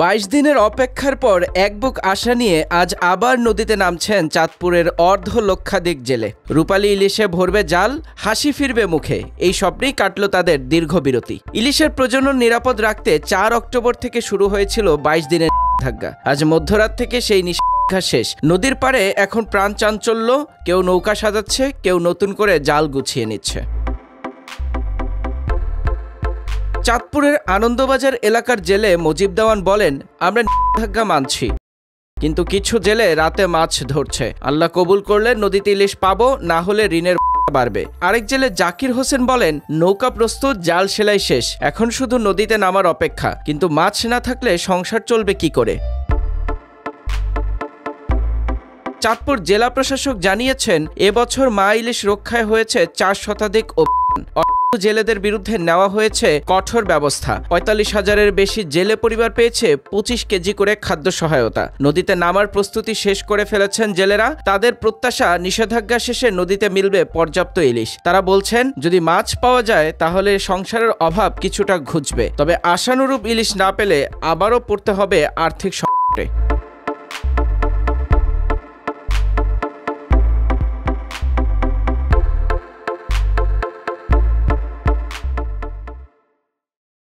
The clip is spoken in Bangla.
২২ দিনের অপেক্ষার পর এক বুক আশা নিয়ে আজ আবার নদীতে নামছেন চাঁদপুরের অর্ধলক্ষাধিক জেলে। রূপালী ইলিশে ভরবে জাল, হাসি ফিরবে মুখে, এই স্বপ্নেই কাটল তাদের দীর্ঘ বিরতি। ইলিশের প্রজনন নিরাপদ রাখতে ৪ অক্টোবর থেকে শুরু হয়েছিল ২২ দিনের নিষেধাজ্ঞা। আজ মধ্যরাত থেকে সেই নিষেধাজ্ঞা শেষ। নদীর পাড়ে এখন প্রাণ চাঞ্চল্য, কেউ নৌকা সাজাচ্ছে, কেউ নতুন করে জাল গুছিয়ে নিচ্ছে। চাঁদপুরের আনন্দবাজার এলাকার জেলে মুজিব দেওয়ান বলেন, আমরা নিষেধাজ্ঞা মানছি, কিন্তু কিছু জেলে রাতে মাছ ধরছে। আল্লাহ কবুল করলে নদীতে ইলিশ পাবো, না হলে ঋণের বাড়বে। আরেক জেলে জাকির হোসেন বলেন, নৌকা প্রস্তুত, জাল সেলাই শেষ, এখন শুধু নদীতে নামার অপেক্ষা, কিন্তু মাছ না থাকলে সংসার চলবে কি করে? চাঁদপুর জেলা প্রশাসক জানিয়েছেন, এবছর মা ইলিশ রক্ষায় হয়েছে ৪ শতাধিক অভিযান। জেলেদের বিরুদ্ধে নেওয়া হয়েছে কঠোর ব্যবস্থা। ৪৫,০০০-এর বেশি জেলে পরিবার পেয়েছে ২৫ কেজি করে খাদ্য সহায়তা। নদীতে নামার প্রস্তুতি শেষ করে ফেলেছেন জেলেরা। তাদের প্রত্যাশা, নিষেধাজ্ঞা শেষে নদীতে মিলবে পর্যাপ্ত ইলিশ। তারা বলছেন, যদি মাছ পাওয়া যায় তাহলে সংসারের অভাব কিছুটা ঘুচবে, তবে আশানুরূপ ইলিশ না পেলে আবারও পড়তে হবে আর্থিক সংকটে।